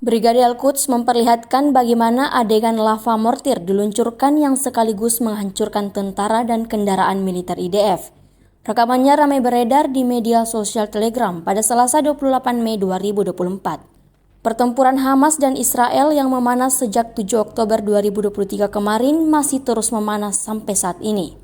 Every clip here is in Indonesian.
Brigade Al-Quds memperlihatkan bagaimana adegan lava mortir diluncurkan yang sekaligus menghancurkan tentara dan kendaraan militer IDF. Rekamannya ramai beredar di media sosial Telegram pada Selasa 28 Mei 2024. Pertempuran Hamas dan Israel yang memanas sejak 7 Oktober 2023 kemarin masih terus memanas sampai saat ini.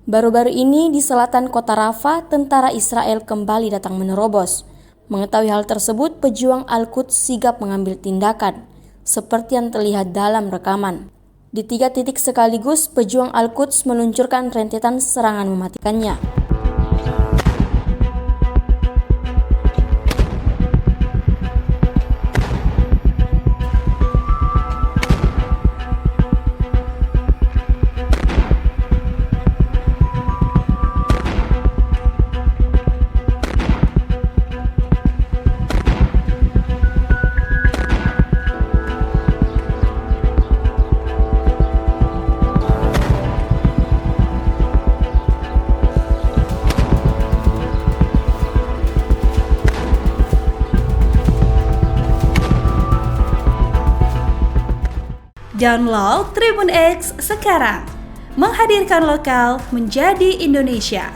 Baru-baru ini di selatan kota Rafah, tentara Israel kembali datang menerobos. Mengetahui hal tersebut, pejuang Al-Quds sigap mengambil tindakan, seperti yang terlihat dalam rekaman. Di 3 titik sekaligus, pejuang Al-Quds meluncurkan rentetan serangan mematikannya. Download Tribun X sekarang, menghadirkan lokal menjadi Indonesia.